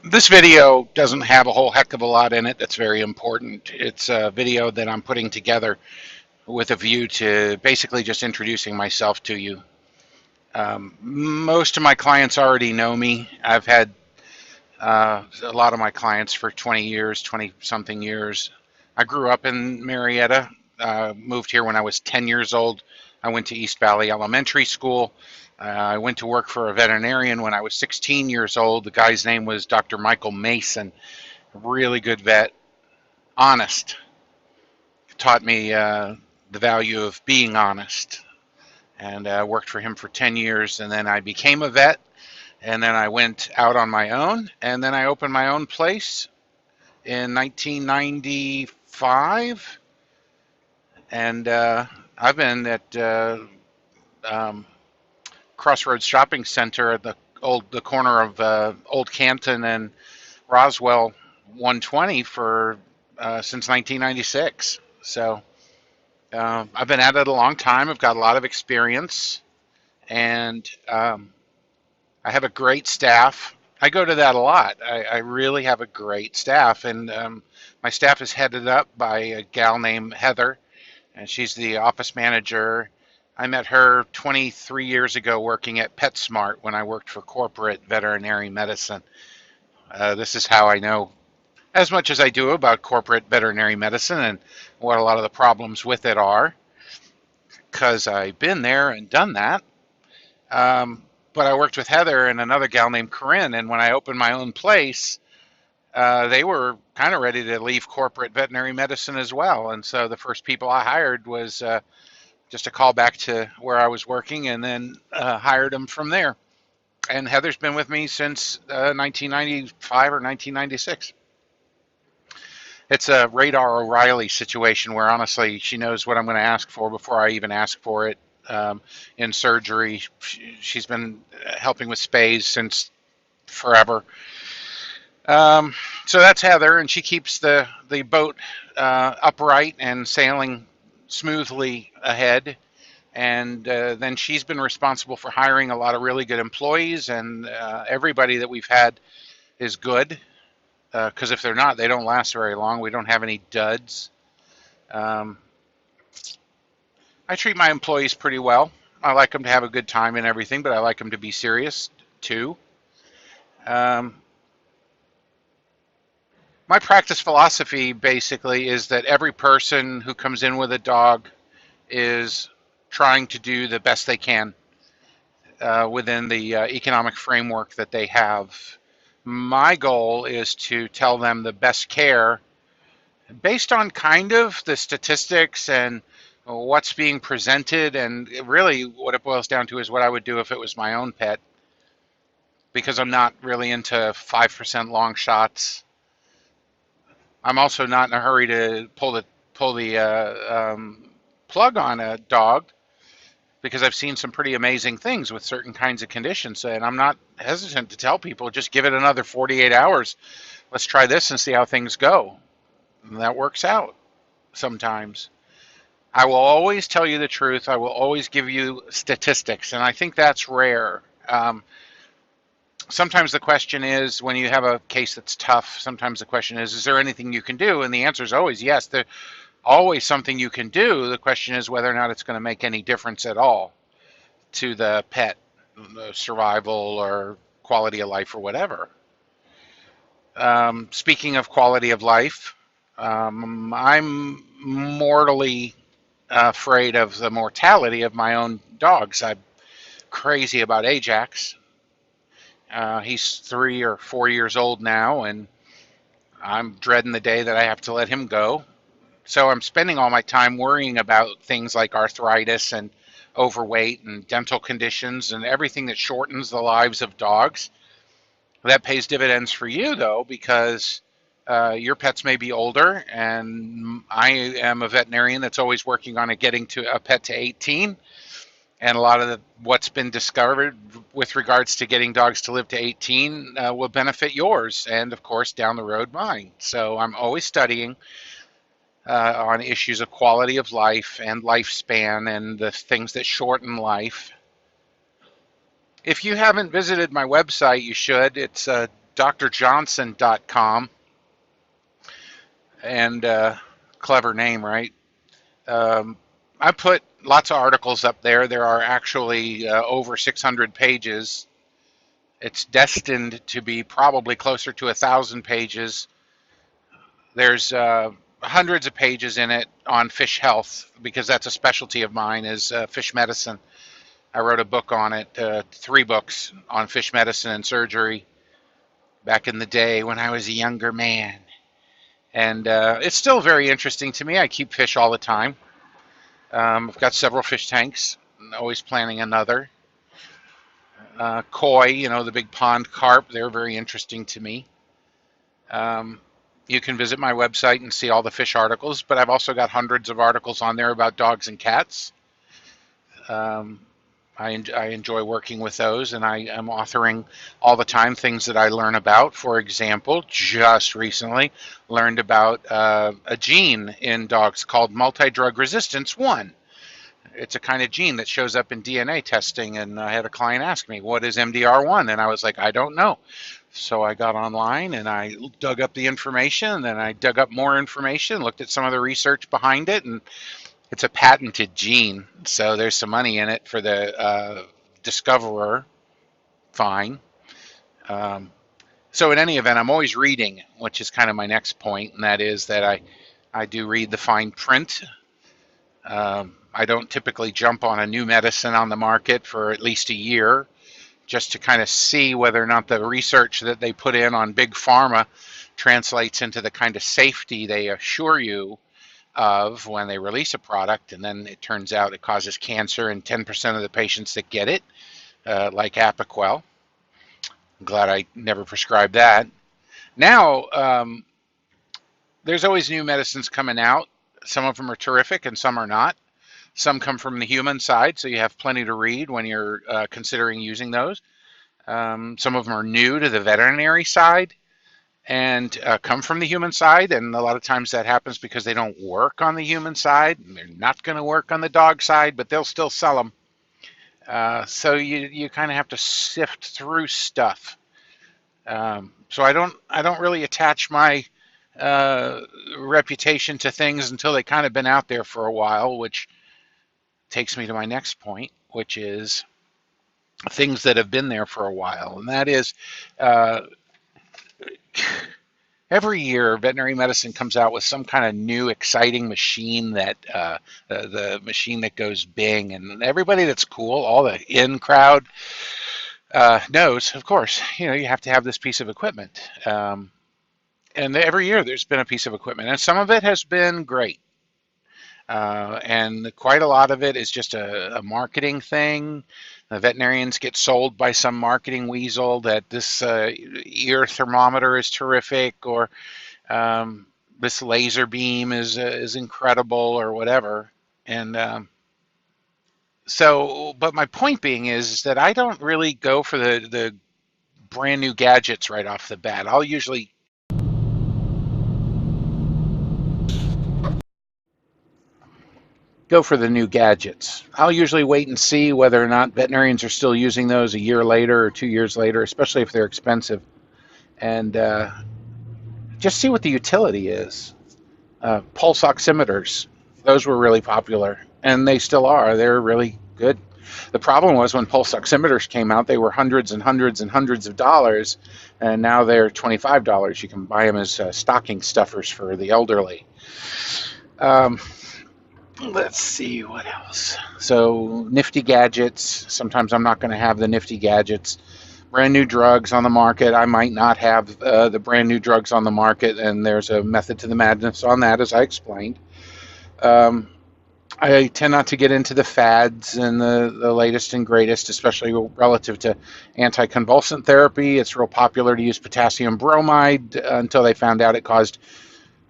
This video doesn't have a whole heck of a lot in it that's very important. It's a video that I'm putting together with a view to basically just introducing myself to you. Most of my clients already know me. I've had a lot of my clients for 20 years, 20 something years. I grew up in Marietta, moved here when I was 10 years old. I went to East Valley Elementary School. I went to work for a veterinarian when I was 16 years old. The guy's name was Dr. Michael Mason, a really good vet, honest. Taught me the value of being honest, and worked for him for 10 years. And then I became a vet, and then I went out on my own, and then I opened my own place in 1995, and I've been at um, Crossroads Shopping Center at the corner of Old Canton and Roswell 120 for since 1996. So I've been at it a long time. I've got a lot of experience, and I have a great staff. I go to that a lot. I really have a great staff, and my staff is headed up by a gal named Heather, and she's the office manager. I met her 23 years ago working at PetSmart when I worked for corporate veterinary medicine. This is how I know as much as I do about corporate veterinary medicine and what a lot of the problems with it are, because I've been there and done that. But I worked with Heather and another gal named Corinne, and when I opened my own place, they were kind of ready to leave corporate veterinary medicine as well. And so the first people I hired was just a call back to where I was working, and then hired them from there. And Heather's been with me since 1995 or 1996. It's a Radar O'Reilly situation where honestly she knows what I'm going to ask for before I even ask for it. In surgery, she's been helping with spays since forever. So that's Heather, and she keeps the boat upright and sailing smoothly ahead. And then she's been responsible for hiring a lot of really good employees, and everybody that we've had is good. Because if they're not, they don't last very long. We don't have any duds. Um, I treat my employees pretty well. I like them to have a good time and everything, but I like them to be serious too. Um, my practice philosophy basically is that every person who comes in with a dog is trying to do the best they can within the economic framework that they have. My goal is to tell them the best care based on kind of the statistics and what's being presented, and really what it boils down to is what I would do if it was my own pet, because I'm not really into 5% long shots. I'm also not in a hurry to pull the plug on a dog, because I've seen some pretty amazing things with certain kinds of conditions, and I'm not hesitant to tell people, just give it another 48 hours. Let's try this and see how things go. And that works out sometimes. I will always tell you the truth. I will always give you statistics, and I think that's rare. Sometimes the question is, when you have a case that's tough, sometimes the question is there anything you can do? And the answer is always yes. There's always something you can do. The question is whether or not it's going to make any difference at all to the pet, the survival or quality of life or whatever. Speaking of quality of life, I'm mortally afraid of the mortality of my own dogs. I'm crazy about Ajax. He's 3 or 4 years old now, and I'm dreading the day that I have to let him go. So I'm spending all my time worrying about things like arthritis and overweight and dental conditions and everything that shortens the lives of dogs. That pays dividends for you, though, because your pets may be older, and I am a veterinarian that's always working on getting to a pet to 18. And a lot of what's been discovered with regards to getting dogs to live to 18 will benefit yours, and of course down the road mine. So I'm always studying on issues of quality of life and lifespan and the things that shorten life. If you haven't visited my website, you should. It's DrJohnson.com, and clever name, right? Um, I put lots of articles up there. There are actually over 600 pages. It's destined to be probably closer to 1,000 pages. There's hundreds of pages in it on fish health, because that's a specialty of mine, is fish medicine. I wrote a book on it, 3 books on fish medicine and surgery back in the day when I was a younger man. And it's still very interesting to me. I keep fish all the time. I've got several fish tanks, always planning another. Koi, the big pond carp, they're very interesting to me. You can visit my website and see all the fish articles, but I've also got hundreds of articles on there about dogs and cats. I enjoy working with those, and I am authoring all the time things that I learn about. For example, just recently learned about a gene in dogs called multi-drug resistance 1. It's a kind of gene that shows up in DNA testing, and I had a client ask me, what is MDR1? And I was like, I don't know. So I got online and I dug up the information, and then I dug up more information, looked at some of the research behind it, and it's a patented gene. So there's some money in it for the discoverer. Fine. So in any event, I'm always reading, which is kind of my next point, and that is that I do read the fine print. I don't typically jump on a new medicine on the market for at least a year, just to kind of see whether or not the research that they put in on big pharma translates into the kind of safety they assure you of when they release a product, and then it turns out it causes cancer in 10% of the patients that get it, like Apoquel. I'm glad I never prescribed that. Now, there's always new medicines coming out. Some of them are terrific and some are not. Some come from the human side, so you have plenty to read when you're considering using those. Some of them are new to the veterinary side and come from the human side, and a lot of times that happens because they don't work on the human side, and they're not going to work on the dog side, but they'll still sell them. So you kind of have to sift through stuff. So I don't really attach my reputation to things until they kind of been out there for a while, which takes me to my next point, which is things that have been there for a while, and that is every year veterinary medicine comes out with some kind of new exciting machine that the machine that goes bing, and everybody that's cool, all the in crowd knows, of course, you have to have this piece of equipment, and every year there's been a piece of equipment, and some of it has been great. And quite a lot of it is just a marketing thing. The veterinarians get sold by some marketing weasel that this ear thermometer is terrific, or this laser beam is incredible, or whatever. And but my point being is that I don't really go for the brand new gadgets right off the bat. I'll usually go for the new gadgets. I'll usually wait and see whether or not veterinarians are still using those a year later or 2 years later, especially if they're expensive, and just see what the utility is. Pulse oximeters, those were really popular, and they still are. They're really good. The problem was when pulse oximeters came out, they were hundreds and hundreds and hundreds of dollars, and now they're $25. You can buy them as stocking stuffers for the elderly. Let's see what else. So nifty gadgets. Sometimes I'm not going to have the nifty gadgets. Brand new drugs on the market. I might not have the brand new drugs on the market, and there's a method to the madness on that, as I explained. I tend not to get into the fads and the latest and greatest, especially relative to anticonvulsant therapy. It's real popular to use potassium bromide until they found out it caused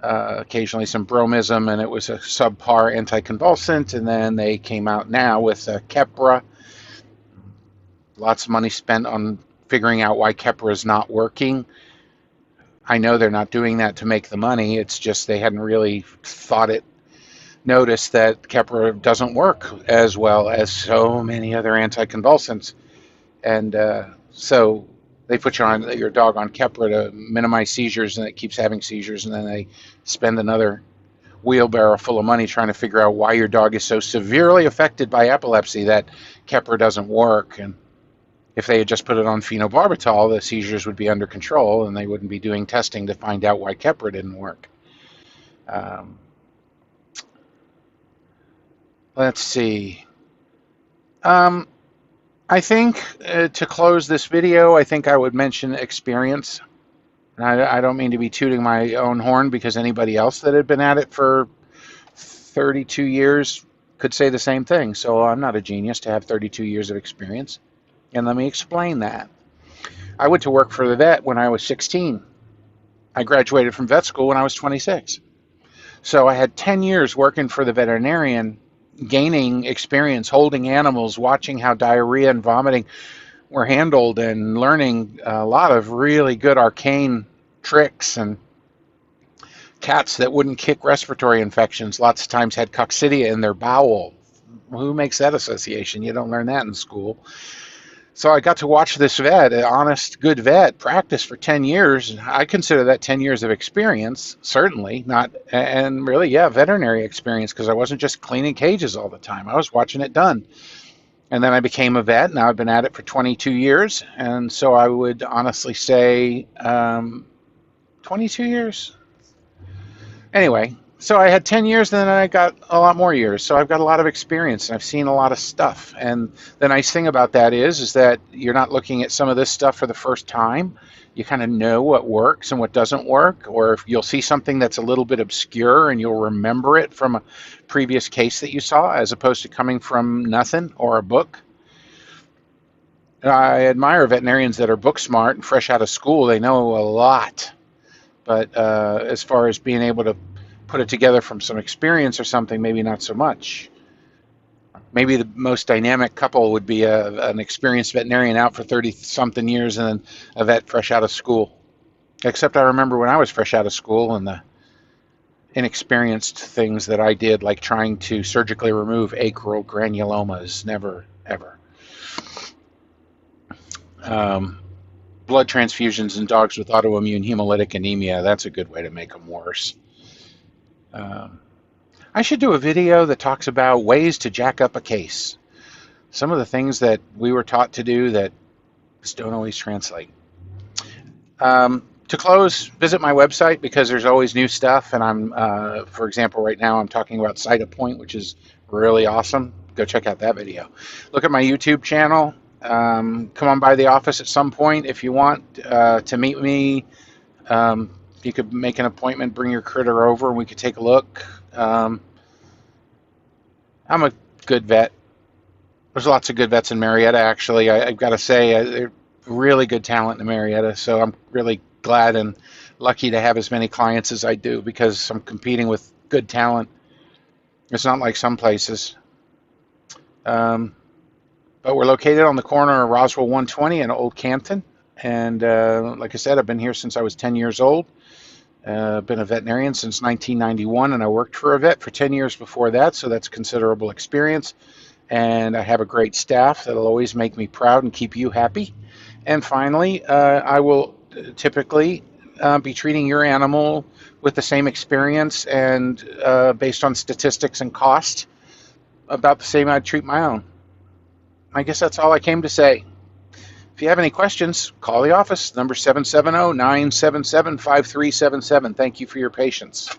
occasionally some bromism, and it was a subpar anticonvulsant, and then they came out now with Keppra. Lots of money spent on figuring out why Keppra is not working. I know they're not doing that to make the money. It's just they hadn't really noticed that Keppra doesn't work as well as so many other anticonvulsants. And so They put your dog on Keppra to minimize seizures, and it keeps having seizures, and then they spend another wheelbarrow full of money trying to figure out why your dog is so severely affected by epilepsy that Keppra doesn't work. And if they had just put it on phenobarbital, the seizures would be under control, and they wouldn't be doing testing to find out why Keppra didn't work. Let's see. I think to close this video, I think I would mention experience. And I don't mean to be tooting my own horn, because anybody else that had been at it for 32 years could say the same thing. So I'm not a genius to have 32 years of experience. And let me explain that. I went to work for the vet when I was 16. I graduated from vet school when I was 26. So I had 10 years working for the veterinarian, gaining experience holding animals, watching how diarrhea and vomiting were handled, and learning a lot of really good arcane tricks. And cats that wouldn't kick respiratory infections lots of times had coccidia in their bowel. Who makes that association? You don't learn that in school. So I got to watch this vet, an honest, good vet, practice for 10 years. I consider that 10 years of experience, certainly, not, and really, yeah, veterinary experience, because I wasn't just cleaning cages all the time. I was watching it done. And then I became a vet. Now I've been at it for 22 years. And so I would honestly say 22 years. Anyway, so I had 10 years, and then I got a lot more years. So I've got a lot of experience, and I've seen a lot of stuff. And the nice thing about that is that you're not looking at some of this stuff for the first time. You kind of know what works and what doesn't work, or if you'll see something that's a little bit obscure and you'll remember it from a previous case that you saw, as opposed to coming from nothing or a book. I admire veterinarians that are book smart and fresh out of school. They know a lot. But as far as being able to put it together from some experience or something, maybe not so much. Maybe the most dynamic couple would be an experienced veterinarian out for 30-something years and then a vet fresh out of school. Except I remember when I was fresh out of school and the inexperienced things that I did, like trying to surgically remove acral granulomas. Never, ever. Blood transfusions in dogs with autoimmune hemolytic anemia. That's a good way to make them worse. I should do a video that talks about ways to jack up a case. Some of the things that we were taught to do that just don't always translate. To close, visit my website, because there's always new stuff. And I'm, for example, right now I'm talking about Cytopoint, which is really awesome. Go check out that video. Look at my YouTube channel. Come on by the office at some point if you want to meet me. You could make an appointment, bring your critter over, and we could take a look. I'm a good vet. There's lots of good vets in Marietta, actually. I've got to say, they're really good talent in Marietta, so I'm really glad and lucky to have as many clients as I do, because I'm competing with good talent. It's not like some places. But we're located on the corner of Roswell 120 and Old Canton. And like I said, I've been here since I was 10 years old. Been a veterinarian since 1991, and I worked for a vet for 10 years before that, so that's considerable experience. And I have a great staff that'll always make me proud and keep you happy. And finally, I will typically be treating your animal with the same experience and based on statistics and cost, about the same I'd treat my own. I guess that's all I came to say. If you have any questions, call the office, number 770-977-5377. Thank you for your patience.